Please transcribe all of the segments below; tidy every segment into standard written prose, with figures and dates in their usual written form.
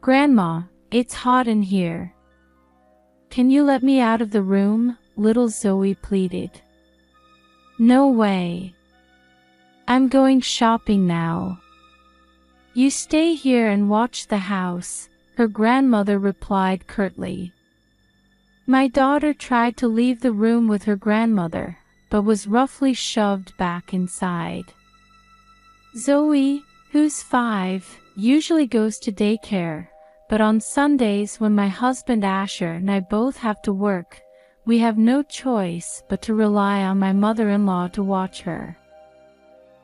Grandma, it's hot in here. Can you let me out of the room? Little Zoe pleaded. No way. I'm going shopping now. You stay here and watch the house, her grandmother replied curtly. My daughter tried to leave the room with her grandmother, but was roughly shoved back inside. Zoe, who's 5, usually goes to daycare, but on Sundays when my husband Asher and I both have to work, we have no choice but to rely on my mother-in-law to watch her.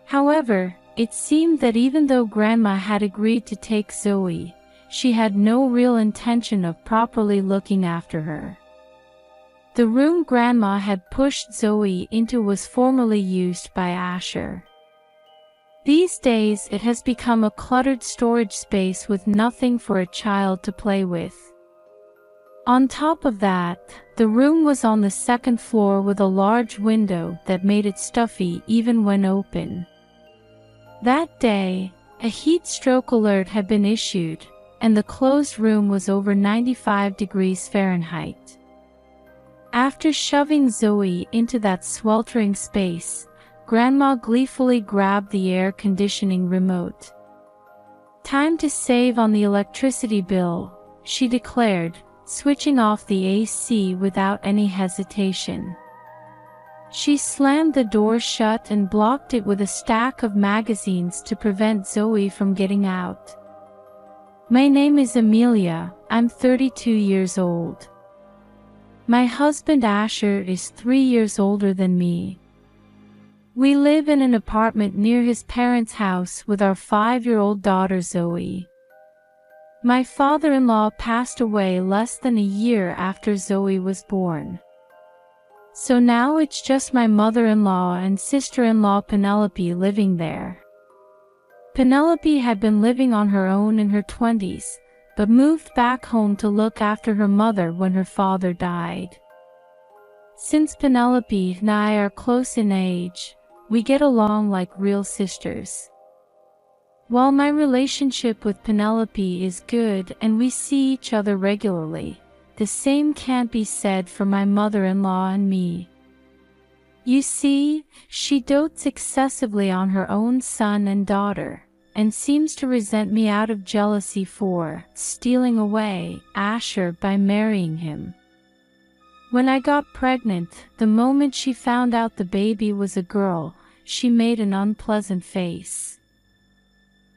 However, it seemed that even though Grandma had agreed to take Zoe, she had no real intention of properly looking after her. The room Grandma had pushed Zoe into was formerly used by Asher. These days it has become a cluttered storage space with nothing for a child to play with. On top of that, the room was on the second floor with a large window that made it stuffy even when open. That day, a heat stroke alert had been issued, and the closed room was over 95 degrees Fahrenheit. After shoving Zoe into that sweltering space, Grandma gleefully grabbed the air conditioning remote. Time to save on the electricity bill, she declared, switching off the AC without any hesitation. She slammed the door shut and blocked it with a stack of magazines to prevent Zoe from getting out. My name is Amelia, I'm 32 years old. My husband Asher is 3 years older than me. We live in an apartment near his parents' house with our 5-year-old daughter Zoe. My father-in-law passed away less than a year after Zoe was born. So now it's just my mother-in-law and sister-in-law Penelope living there. Penelope had been living on her own in her 20s, but moved back home to look after her mother when her father died. Since Penelope and I are close in age, we get along like real sisters. While my relationship with Penelope is good and we see each other regularly, the same can't be said for my mother-in-law and me. You see, she dotes excessively on her own son and daughter, and seems to resent me out of jealousy for stealing away Asher by marrying him. When I got pregnant, the moment she found out the baby was a girl, she made an unpleasant face.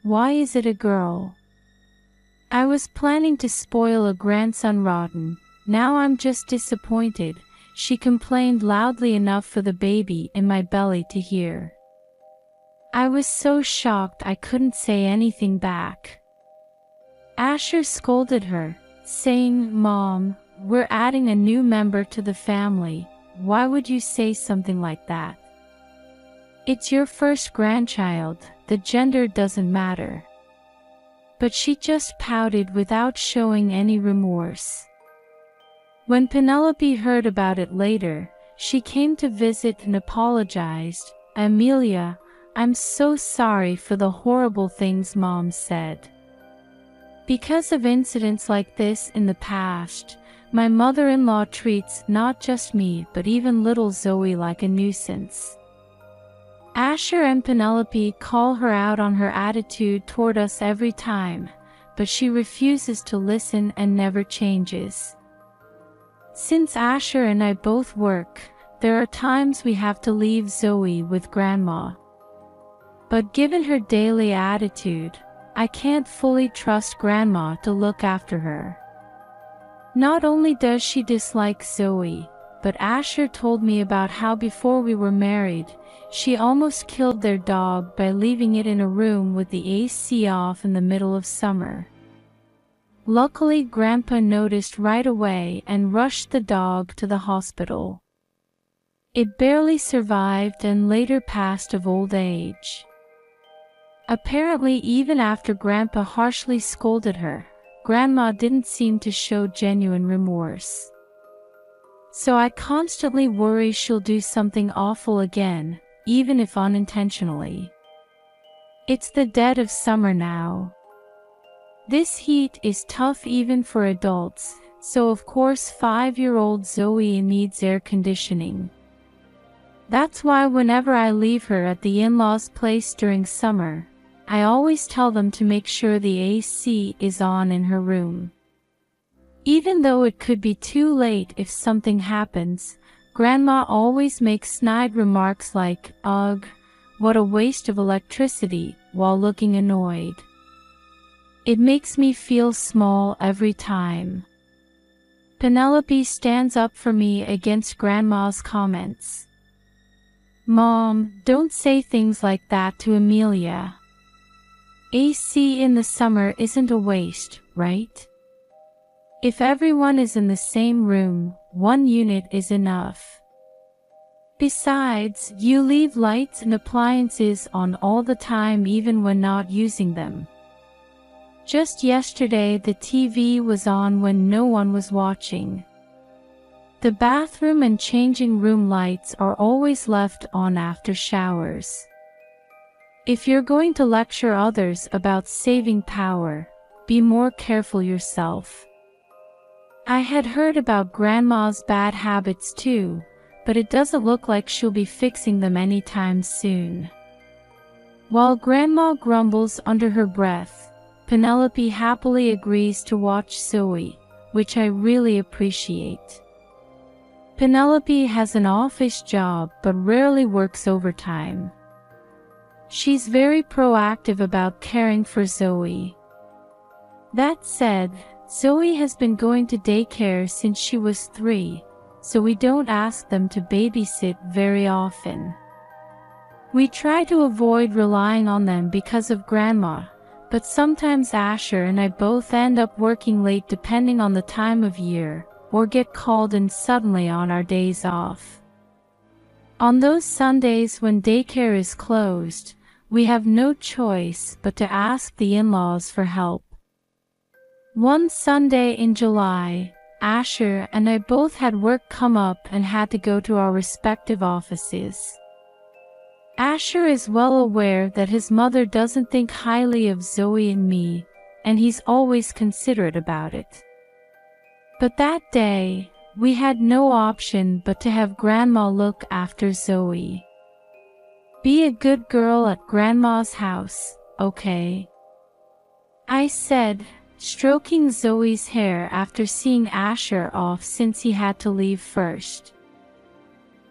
Why is it a girl? I was planning to spoil a grandson rotten, now I'm just disappointed, she complained loudly enough for the baby in my belly to hear. I was so shocked I couldn't say anything back. Asher scolded her, saying, Mom, we're adding a new member to the family, why would you say something like that? It's your first grandchild, the gender doesn't matter. But she just pouted without showing any remorse. When Penelope heard about it later, she came to visit and apologized. Amelia, I'm so sorry for the horrible things Mom said. Because of incidents like this in the past, my mother-in-law treats not just me but even little Zoe like a nuisance. Asher and Penelope call her out on her attitude toward us every time, but she refuses to listen and never changes. Since Asher and I both work, there are times we have to leave Zoe with Grandma. But given her daily attitude, I can't fully trust Grandma to look after her. Not only does she dislike Zoe, but Asher told me about how before we were married, she almost killed their dog by leaving it in a room with the AC off in the middle of summer. Luckily, Grandpa noticed right away and rushed the dog to the hospital. It barely survived and later passed of old age. Apparently, even after Grandpa harshly scolded her, Grandma didn't seem to show genuine remorse. So I constantly worry she'll do something awful again, even if unintentionally. It's the dead of summer now. This heat is tough even for adults, so of course 5-year-old Zoe needs air conditioning. That's why whenever I leave her at the in-laws' place during summer, I always tell them to make sure the AC is on in her room. Even though it could be too late if something happens, Grandma always makes snide remarks like, "Ugh, what a waste of electricity," while looking annoyed. It makes me feel small every time. Penelope stands up for me against Grandma's comments. "Mom, don't say things like that to Amelia. AC in the summer isn't a waste, right? If everyone is in the same room, 1 unit is enough. Besides, you leave lights and appliances on all the time even when not using them. Just yesterday the TV was on when no one was watching. The bathroom and changing room lights are always left on after showers. If you're going to lecture others about saving power, be more careful yourself." I had heard about Grandma's bad habits too, but it doesn't look like she'll be fixing them anytime soon. While Grandma grumbles under her breath, Penelope happily agrees to watch Zoe, which I really appreciate. Penelope has an office job but rarely works overtime. She's very proactive about caring for Zoe. That said, Zoe has been going to daycare since she was 3, so we don't ask them to babysit very often. We try to avoid relying on them because of Grandma, but sometimes Asher and I both end up working late depending on the time of year, or get called in suddenly on our days off. On those Sundays when daycare is closed, we have no choice but to ask the in-laws for help. One Sunday in July, Asher and I both had work come up and had to go to our respective offices. Asher is well aware that his mother doesn't think highly of Zoe and me, and he's always considerate about it. But that day, we had no option but to have Grandma look after Zoe. "Be a good girl at Grandma's house, okay?" I said, stroking Zoe's hair after seeing Asher off since he had to leave first.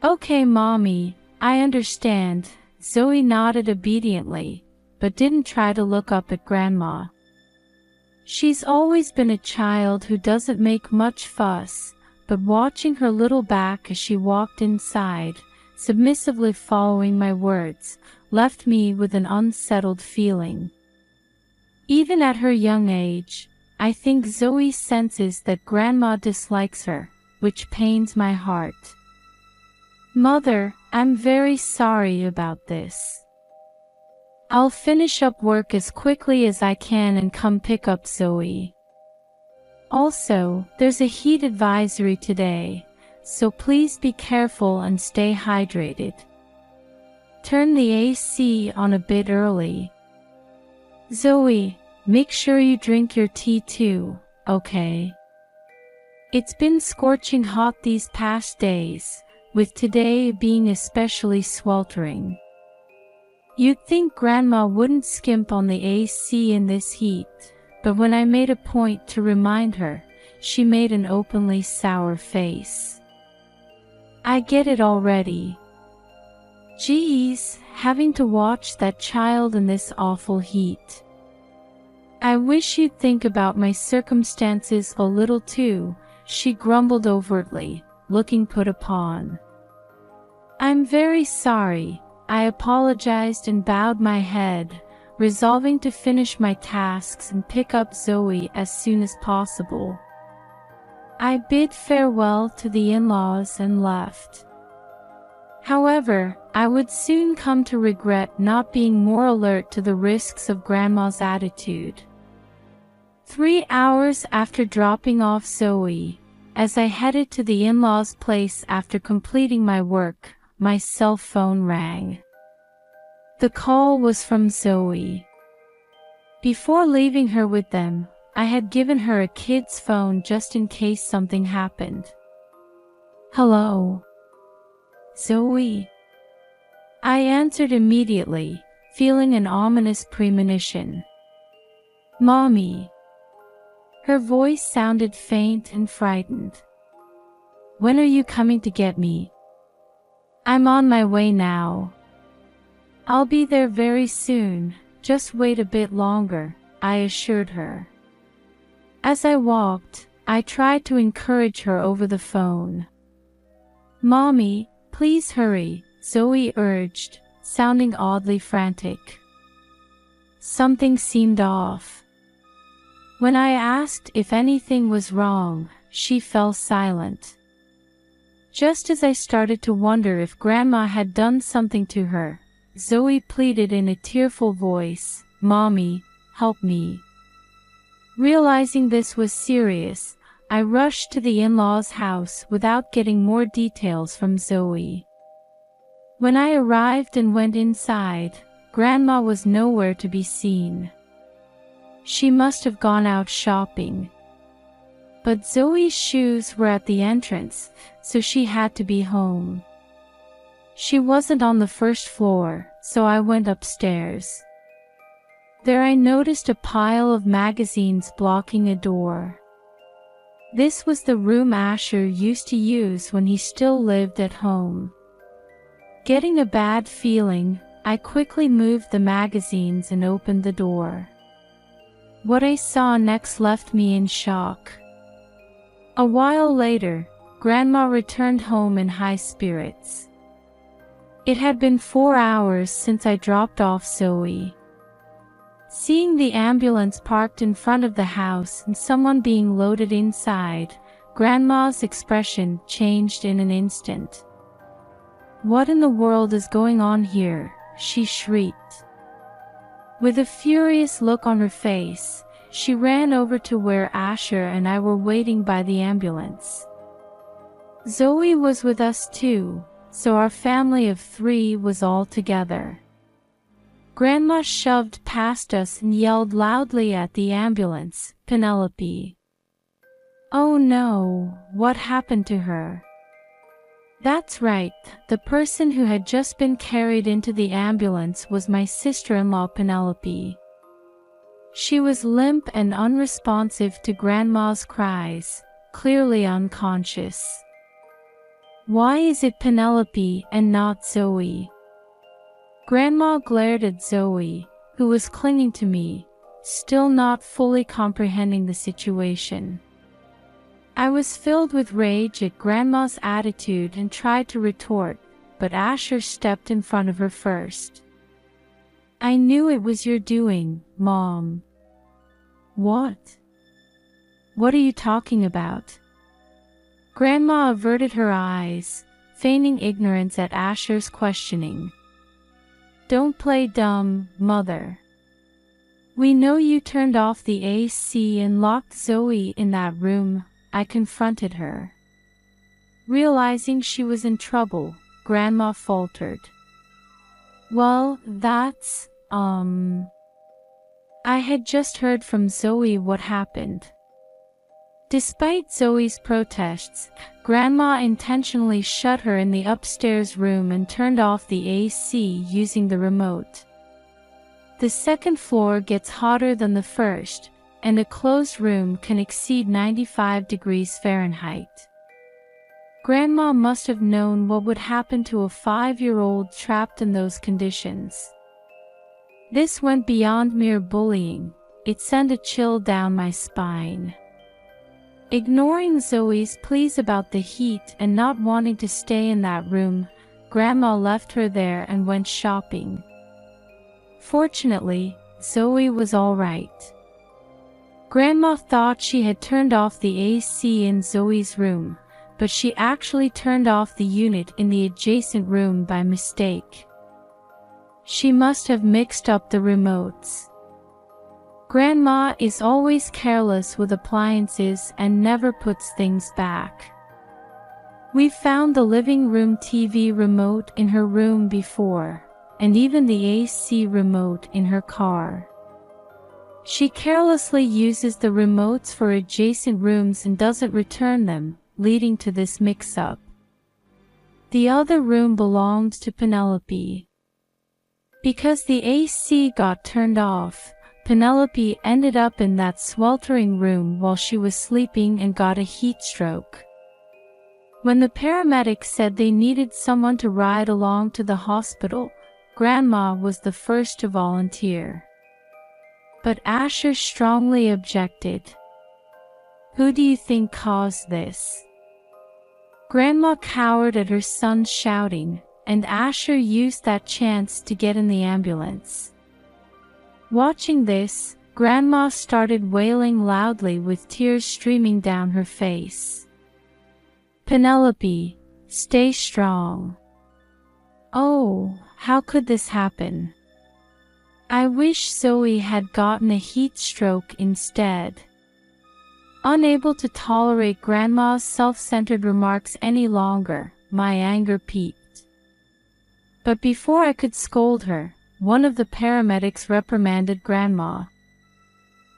"Okay, Mommy, I understand." Zoe nodded obediently, but didn't try to look up at Grandma. She's always been a child who doesn't make much fuss, but watching her little back as she walked inside, submissively following my words, left me with an unsettled feeling. Even at her young age, I think Zoe senses that Grandma dislikes her, which pains my heart. "Mother, I'm very sorry about this. I'll finish up work as quickly as I can and come pick up Zoe. Also, there's a heat advisory today, so please be careful and stay hydrated. Turn the AC on a bit early. Zoe, make sure you drink your tea too, okay? It's been scorching hot these past days, with today being especially sweltering. You'd think Grandma wouldn't skimp on the AC in this heat, but when I made a point to remind her, she made an openly sour face. I get it already. Geez, having to watch that child in this awful heat. I wish you'd think about my circumstances a little too, she grumbled overtly, looking put upon. I'm very sorry, I apologized and bowed my head, resolving to finish my tasks and pick up Zoe as soon as possible. I bid farewell to the in-laws and left. However, I would soon come to regret not being more alert to the risks of Grandma's attitude. 3 hours after dropping off Zoe, as I headed to the in-laws' place after completing my work, my cell phone rang. The call was from Zoe. Before leaving her with them, I had given her a kid's phone just in case something happened. "Hello, Zoe." I answered immediately, feeling an ominous premonition. "Mommy." Her voice sounded faint and frightened. "When are you coming to get me?" "I'm on my way now." "I'll be there very soon, just wait a bit longer," I assured her. As I walked, I tried to encourage her over the phone. "Mommy, please hurry," Zoe urged, sounding oddly frantic. Something seemed off. When I asked if anything was wrong, she fell silent. Just as I started to wonder if Grandma had done something to her, Zoe pleaded in a tearful voice, "Mommy, help me." Realizing this was serious, I rushed to the in-laws' house without getting more details from Zoe. When I arrived and went inside, Grandma was nowhere to be seen. She must have gone out shopping. But Zoe's shoes were at the entrance, so she had to be home. She wasn't on the first floor, so I went upstairs. There I noticed a pile of magazines blocking a door. This was the room Asher used to use when he still lived at home. Getting a bad feeling, I quickly moved the magazines and opened the door. What I saw next left me in shock. A while later, Grandma returned home in high spirits. It had been 4 hours since I dropped off Zoe. Seeing the ambulance parked in front of the house and someone being loaded inside, Grandma's expression changed in an instant. "What in the world is going on here?" she shrieked. With a furious look on her face, she ran over to where Asher and I were waiting by the ambulance. Zoe was with us too, so our family of 3 was all together. Grandma shoved past us and yelled loudly at the ambulance, "Penelope!" "Oh no, what happened to her?" That's right, the person who had just been carried into the ambulance was my sister-in-law Penelope. She was limp and unresponsive to Grandma's cries, clearly unconscious. "Why is it Penelope and not Zoe?" Grandma glared at Zoe, who was clinging to me, still not fully comprehending the situation. I was filled with rage at Grandma's attitude and tried to retort, but Asher stepped in front of her first. "I knew it was your doing, Mom." "What? What are you talking about?" Grandma averted her eyes, feigning ignorance at Asher's questioning. "Don't play dumb, Mother. We know you turned off the AC and locked Zoe in that room," I confronted her. Realizing she was in trouble, Grandma faltered. "Well, that's, I had just heard from Zoe what happened." Despite Zoe's protests, Grandma intentionally shut her in the upstairs room and turned off the AC using the remote. The second floor gets hotter than the first, and a closed room can exceed 95 degrees Fahrenheit. Grandma must have known what would happen to a 5-year-old trapped in those conditions. This went beyond mere bullying, it sent a chill down my spine. Ignoring Zoe's pleas about the heat and not wanting to stay in that room, Grandma left her there and went shopping. Fortunately, Zoe was all right. Grandma thought she had turned off the AC in Zoe's room, but she actually turned off the unit in the adjacent room by mistake. She must have mixed up the remotes. Grandma is always careless with appliances and never puts things back. We found the living room TV remote in her room before, and even the AC remote in her car. She carelessly uses the remotes for adjacent rooms and doesn't return them, leading to this mix-up. The other room belonged to Penelope. Because the AC got turned off, Penelope ended up in that sweltering room while she was sleeping and got a heat stroke. When the paramedics said they needed someone to ride along to the hospital, Grandma was the first to volunteer. But Asher strongly objected. Who do you think caused this? Grandma cowered at her son shouting, and Asher used that chance to get in the ambulance. Watching this, Grandma started wailing loudly with tears streaming down her face. Penelope, stay strong. Oh, how could this happen? I wish Zoe had gotten a heat stroke instead. Unable to tolerate Grandma's self-centered remarks any longer, my anger peaked. But before I could scold her, one of the paramedics reprimanded Grandma.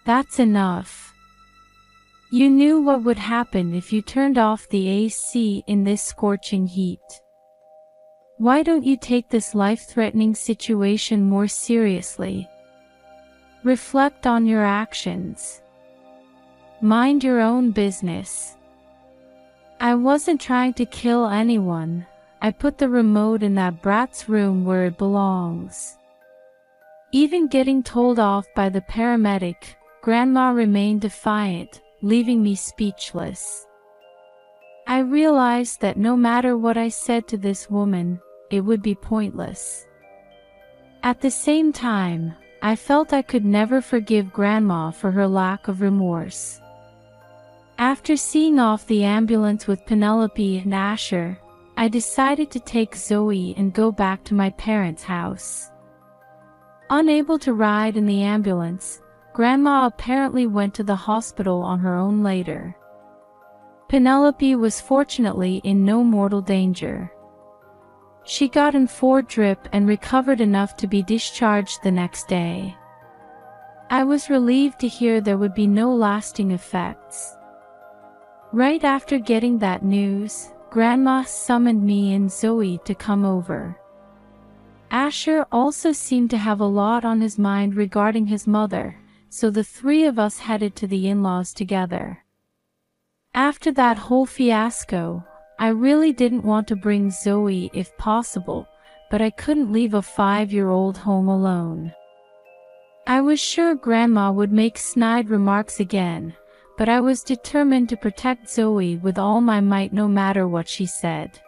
That's enough. You knew what would happen if you turned off the AC in this scorching heat. Why don't you take this life-threatening situation more seriously? Reflect on your actions. Mind your own business. I wasn't trying to kill anyone. I put the remote in that brat's room where it belongs. Even getting told off by the paramedic, Grandma remained defiant, leaving me speechless. I realized that no matter what I said to this woman, it would be pointless. At the same time, I felt I could never forgive Grandma for her lack of remorse. After seeing off the ambulance with Penelope and Asher, I decided to take Zoe and go back to my parents' house. Unable to ride in the ambulance, Grandma apparently went to the hospital on her own later. Penelope was fortunately in no mortal danger. She got an 4-drip and recovered enough to be discharged the next day. I was relieved to hear there would be no lasting effects. Right after getting that news, Grandma summoned me and Zoe to come over. Asher also seemed to have a lot on his mind regarding his mother, so the three of us headed to the in-laws together. After that whole fiasco, I really didn't want to bring Zoe if possible, but I couldn't leave a 5-year-old home alone. I was sure Grandma would make snide remarks again, but I was determined to protect Zoe with all my might no matter what she said.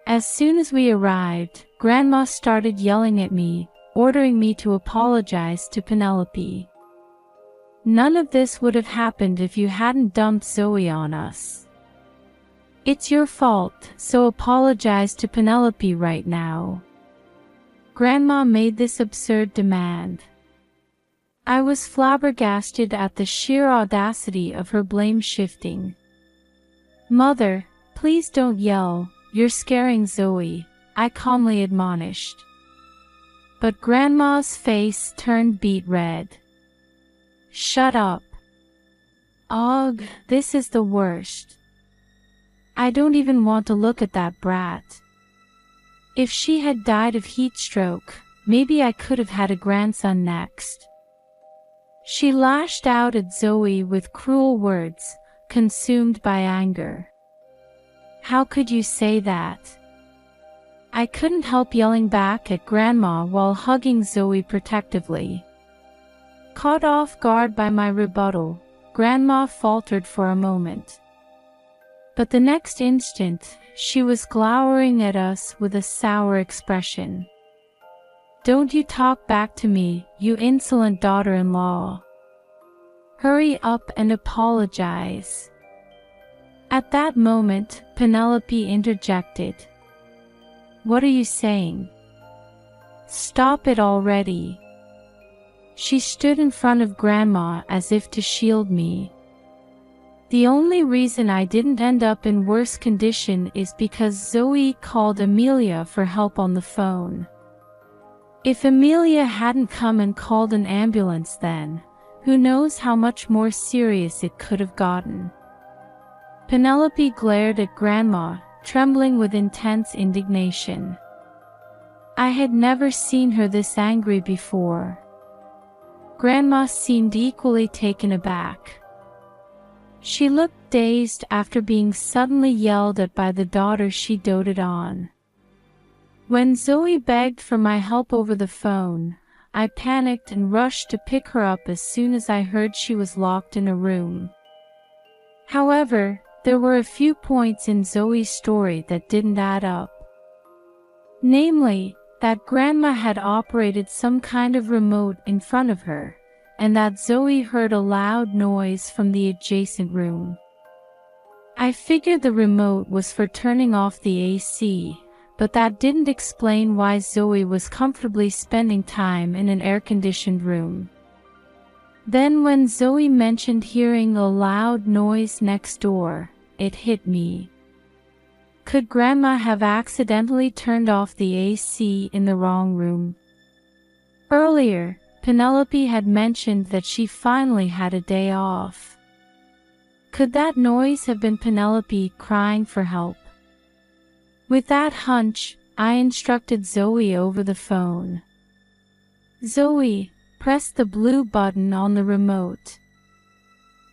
As soon as we arrived, Grandma started yelling at me, ordering me to apologize to Penelope. None of this would have happened if you hadn't dumped Zoe on us. It's your fault, so apologize to Penelope right now. Grandma made this absurd demand. I was flabbergasted at the sheer audacity of her blame shifting. Mother, please don't yell, you're scaring Zoe, I calmly admonished. But Grandma's face turned beet red. Shut up. Ugh, this is the worst. I don't even want to look at that brat. If she had died of heat stroke, maybe I could have had a grandson next. She lashed out at Zoe with cruel words, consumed by anger. How could you say that? I couldn't help yelling back at Grandma while hugging Zoe protectively. Caught off guard by my rebuttal, Grandma faltered for a moment. But the next instant, she was glowering at us with a sour expression. Don't you talk back to me, you insolent daughter-in-law. Hurry up and apologize. At that moment, Penelope interjected. What are you saying? Stop it already. She stood in front of Grandma as if to shield me. The only reason I didn't end up in worse condition is because Zoe called Amelia for help on the phone. If Amelia hadn't come and called an ambulance then, Who knows how much more serious it could have gotten? Penelope glared at Grandma, trembling with intense indignation. I had never seen her this angry before. Grandma seemed equally taken aback. She looked dazed after being suddenly yelled at by the daughter she doted on. When Zoe begged for my help over the phone, I panicked and rushed to pick her up as soon as I heard she was locked in a room. However, there were a few points in Zoe's story that didn't add up. Namely, that Grandma had operated some kind of remote in front of her, and that Zoe heard a loud noise from the adjacent room. I figured the remote was for turning off the AC, but that didn't explain why Zoe was comfortably spending time in an air-conditioned room. Then when Zoe mentioned hearing a loud noise next door, it hit me. Could Grandma have accidentally turned off the AC in the wrong room? Earlier, Penelope had mentioned that she finally had a day off. Could that noise have been Penelope crying for help? With that hunch, I instructed Zoe over the phone. Zoe, press the blue button on the remote.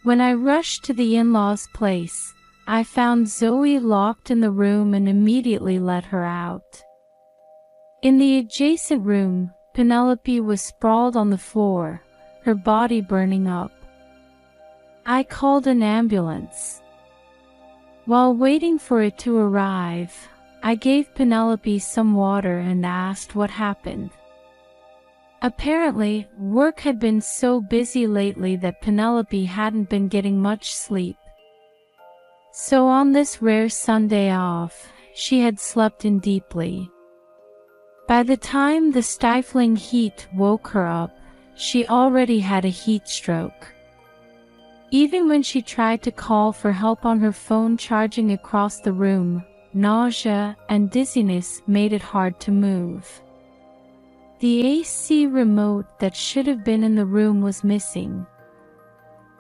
When I rushed to the in-laws' place, I found Zoe locked in the room and immediately let her out. In the adjacent room, Penelope was sprawled on the floor, her body burning up. I called an ambulance. While waiting for it to arrive, I gave Penelope some water and asked what happened. Apparently, work had been so busy lately that Penelope hadn't been getting much sleep. So on this rare Sunday off, she had slept in deeply. By the time the stifling heat woke her up, she already had a heat stroke. Even when she tried to call for help on her phone charging across the room, nausea and dizziness made it hard to move. The AC remote that should have been in the room was missing.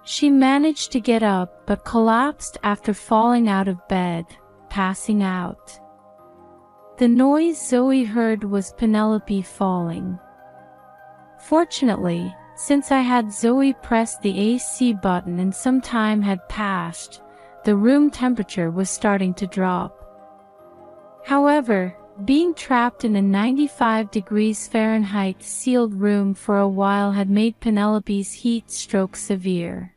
She managed to get up but collapsed after falling out of bed, passing out. The noise Zoe heard was Penelope falling. Fortunately, since I had Zoe press the AC button and some time had passed, the room temperature was starting to drop. However, being trapped in a 95 degrees Fahrenheit sealed room for a while had made Penelope's heat stroke severe.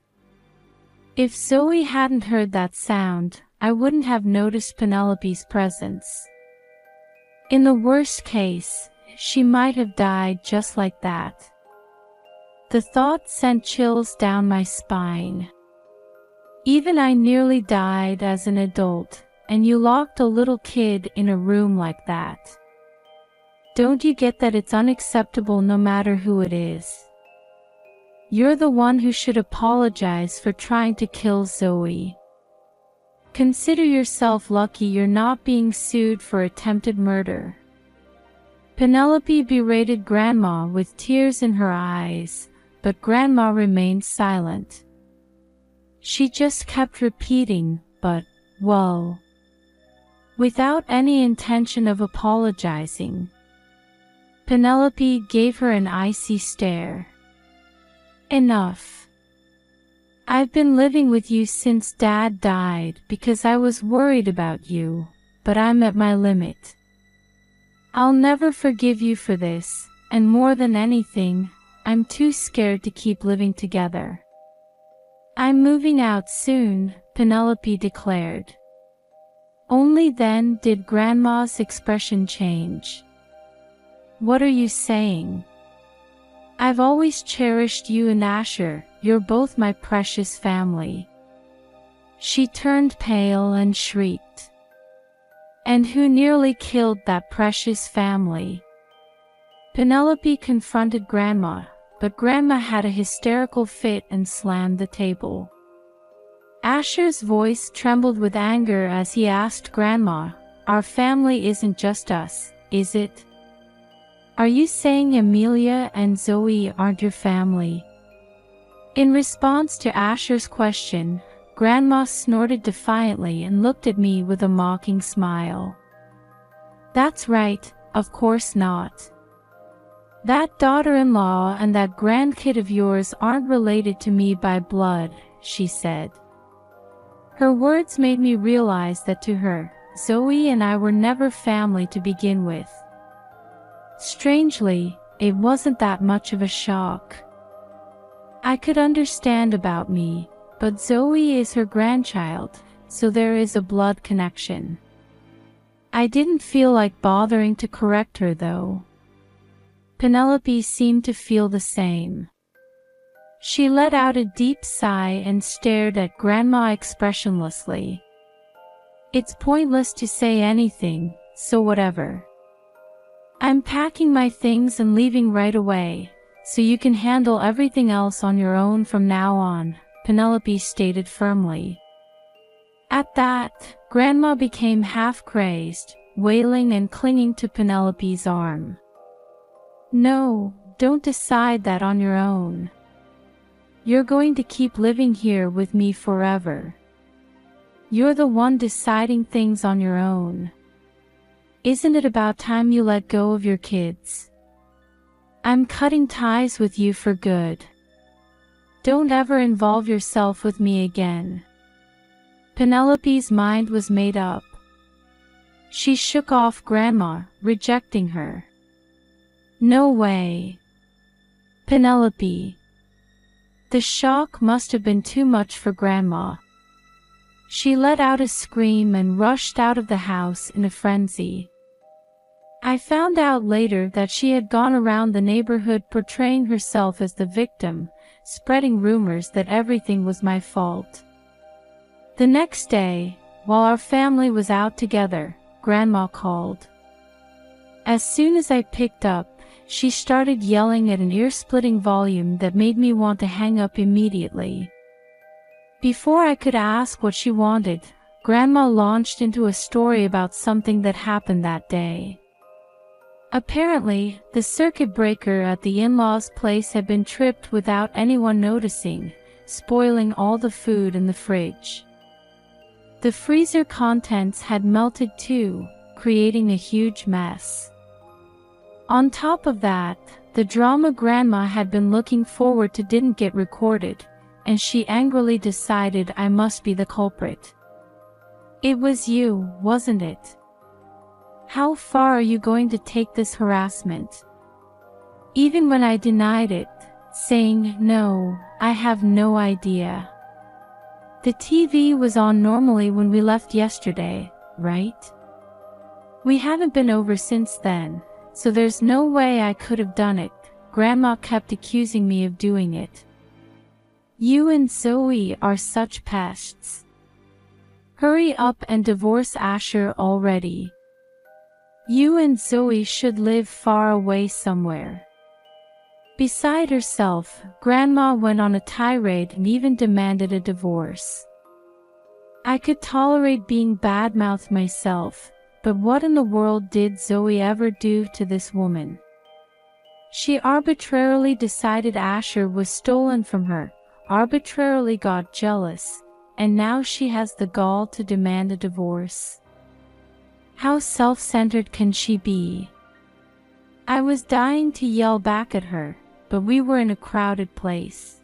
If Zoe hadn't heard that sound, I wouldn't have noticed Penelope's presence. In the worst case, she might have died just like that. The thought sent chills down my spine. Even I nearly died as an adult, and you locked a little kid in a room like that. Don't you get that it's unacceptable no matter who it is? You're the one who should apologize for trying to kill Zoe. Consider yourself lucky you're not being sued for attempted murder. Penelope berated Grandma with tears in her eyes, but Grandma remained silent. She just kept repeating, but, well, without any intention of apologizing. Penelope gave her an icy stare. Enough. I've been living with you since Dad died because I was worried about you, but I'm at my limit. I'll never forgive you for this, and more than anything, I'm too scared to keep living together. I'm moving out soon, Penelope declared. Only then did Grandma's expression change. What are you saying? I've always cherished you and Asher, you're both my precious family. She turned pale and shrieked. And who nearly killed that precious family? Penelope confronted Grandma, but Grandma had a hysterical fit and slammed the table. Asher's voice trembled with anger as he asked Grandma, "Our family isn't just us, is it? Are you saying Amelia and Zoe aren't your family?" In response to Asher's question, Grandma snorted defiantly and looked at me with a mocking smile. That's right, of course not. That daughter-in-law and that grandkid of yours aren't related to me by blood, she said. Her words made me realize that to her, Zoe and I were never family to begin with. Strangely, it wasn't that much of a shock. I could understand about me, but Zoe is her grandchild, so there is a blood connection. I didn't feel like bothering to correct her though. Penelope seemed to feel the same. She let out a deep sigh and stared at Grandma expressionlessly. It's pointless to say anything, so whatever. I'm packing my things and leaving right away, so you can handle everything else on your own from now on, Penelope stated firmly. At that, Grandma became half-crazed, wailing and clinging to Penelope's arm. No, don't decide that on your own. You're going to keep living here with me forever. You're the one deciding things on your own. Isn't it about time you let go of your kids? I'm cutting ties with you for good. Don't ever involve yourself with me again. Penelope's mind was made up. She shook off Grandma, rejecting her. No way. Penelope. The shock must have been too much for Grandma. She let out a scream and rushed out of the house in a frenzy. I found out later that she had gone around the neighborhood portraying herself as the victim, spreading rumors that everything was my fault. The next day, while our family was out together, Grandma called. As soon as I picked up, she started yelling at an ear-splitting volume that made me want to hang up immediately. Before I could ask what she wanted, Grandma launched into a story about something that happened that day. Apparently, the circuit breaker at the in-laws' place had been tripped without anyone noticing, spoiling all the food in the fridge. The freezer contents had melted too, creating a huge mess. On top of that, the drama Grandma had been looking forward to didn't get recorded, and she angrily decided I must be the culprit. It was you, wasn't it? How far are you going to take this harassment? Even when I denied it, saying, no, I have no idea. The TV was on normally when we left yesterday, right? We haven't been over since then, so there's no way I could have done it. Grandma kept accusing me of doing it. You and Zoe are such pests. Hurry up and divorce Asher already. You and Zoe should live far away somewhere. Beside herself, Grandma went on a tirade and even demanded a divorce. I could tolerate being bad-mouthed myself, but what in the world did Zoe ever do to this woman? She arbitrarily decided Asher was stolen from her, arbitrarily got jealous, and now she has the gall to demand a divorce. How self-centered can she be? I was dying to yell back at her, but we were in a crowded place.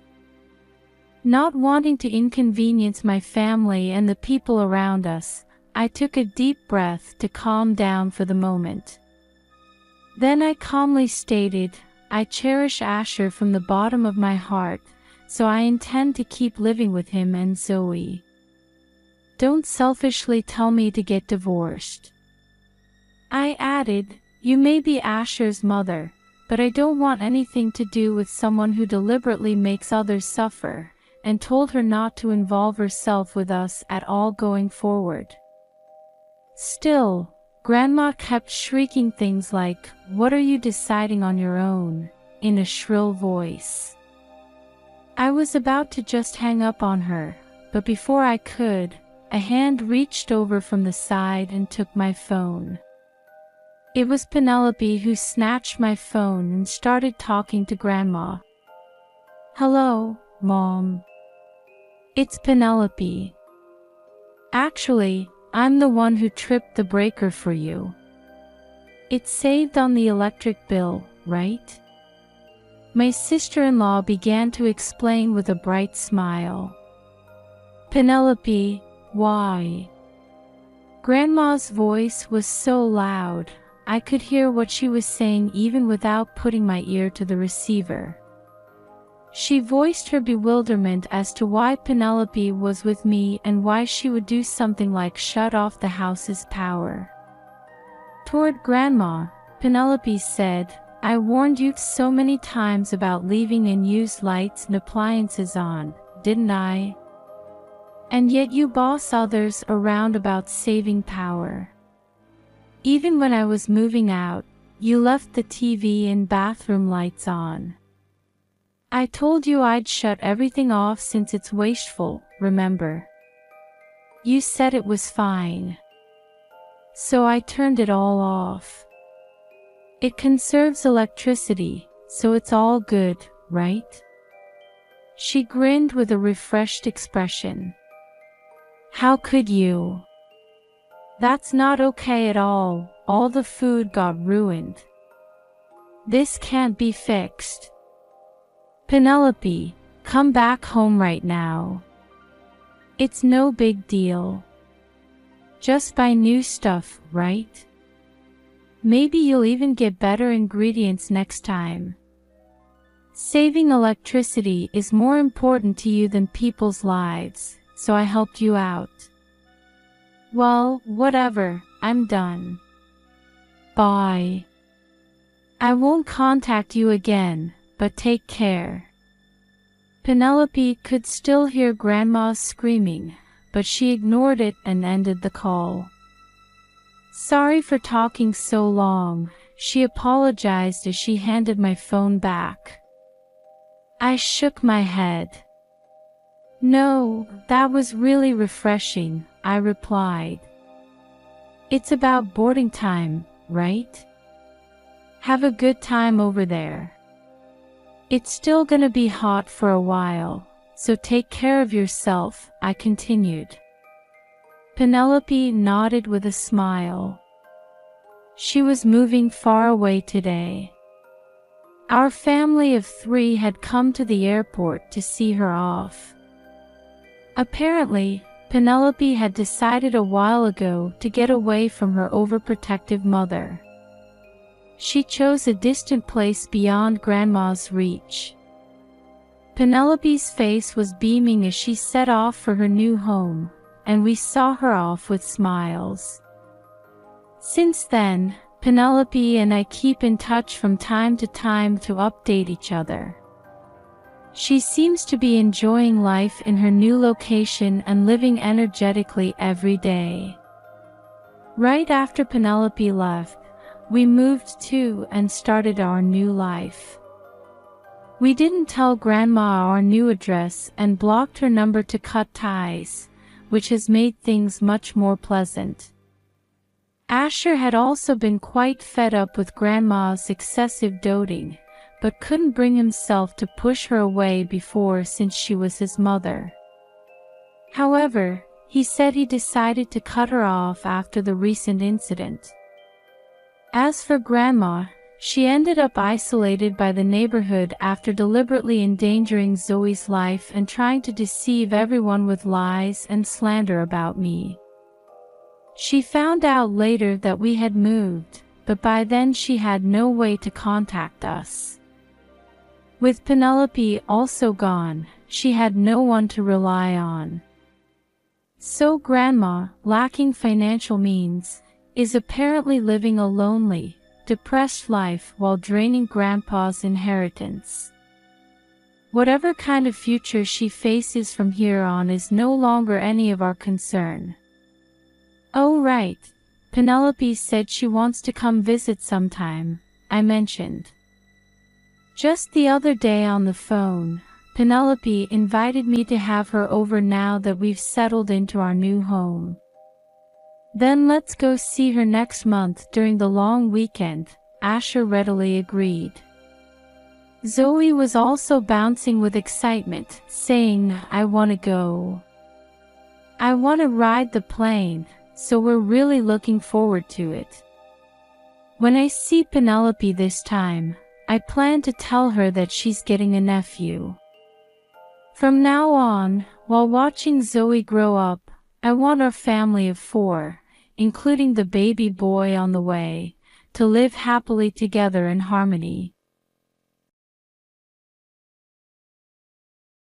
Not wanting to inconvenience my family and the people around us, I took a deep breath to calm down for the moment. Then I calmly stated, I cherish Asher from the bottom of my heart, so I intend to keep living with him and Zoe. Don't selfishly tell me to get divorced. I added, you may be Asher's mother, but I don't want anything to do with someone who deliberately makes others suffer, and told her not to involve herself with us at all going forward. Still, Grandma kept shrieking things like, what are you deciding on your own, in a shrill voice. I was about to just hang up on her, but before I could, a hand reached over from the side and took my phone. It was Penelope who snatched my phone and started talking to Grandma. Hello, Mom. It's Penelope. Actually, I'm the one who tripped the breaker for you. It's saved on the electric bill, right? My sister-in-law began to explain with a bright smile. Penelope, why? Grandma's voice was so loud, I could hear what she was saying even without putting my ear to the receiver. She voiced her bewilderment as to why Penelope was with me and why she would do something like shut off the house's power. Toward Grandma, Penelope said, I warned you so many times about leaving unused lights and appliances on, didn't I? And yet you boss others around about saving power. Even when I was moving out, you left the TV and bathroom lights on. I told you I'd shut everything off since it's wasteful, remember? You said it was fine. So I turned it all off. It conserves electricity, so it's all good, right? She grinned with a refreshed expression. How could you? That's not okay at all the food got ruined. This can't be fixed. Penelope, come back home right now. It's no big deal. Just buy new stuff, right? Maybe you'll even get better ingredients next time. Saving electricity is more important to you than people's lives, so I helped you out. Well, whatever, I'm done. Bye. I won't contact you again, but take care. Penelope could still hear Grandma's screaming, but she ignored it and ended the call. Sorry for talking so long, she apologized as she handed my phone back. I shook my head. No, that was really refreshing, I replied. It's about boarding time, right? Have a good time over there. It's still gonna be hot for a while, so take care of yourself, I continued. Penelope nodded with a smile. She was moving far away today. Our family of 3 had come to the airport to see her off. Apparently, Penelope had decided a while ago to get away from her overprotective mother. She chose a distant place beyond Grandma's reach. Penelope's face was beaming as she set off for her new home, and we saw her off with smiles. Since then, Penelope and I keep in touch from time to time to update each other. She seems to be enjoying life in her new location and living energetically every day. Right after Penelope left, we moved to and started our new life. We didn't tell Grandma our new address and blocked her number to cut ties, which has made things much more pleasant. Asher had also been quite fed up with Grandma's excessive doting, but couldn't bring himself to push her away before since she was his mother. However, he said he decided to cut her off after the recent incident. As for Grandma, she ended up isolated by the neighborhood after deliberately endangering Zoe's life and trying to deceive everyone with lies and slander about me. She found out later that we had moved, but by then she had no way to contact us. With Penelope also gone, she had no one to rely on. So Grandma, lacking financial means, is apparently living a lonely, depressed life while draining Grandpa's inheritance. Whatever kind of future she faces from here on is no longer any of our concern. Oh right, Penelope said she wants to come visit sometime, I mentioned. Just the other day on the phone, Penelope invited me to have her over now that we've settled into our new home. Then let's go see her next month during the long weekend, Asher readily agreed. Zoe was also bouncing with excitement, saying, I want to go. I want to ride the plane, so we're really looking forward to it. When I see Penelope this time, I plan to tell her that she's getting a nephew. From now on, while watching Zoe grow up, I want our family of 4, including the baby boy on the way, to live happily together in harmony.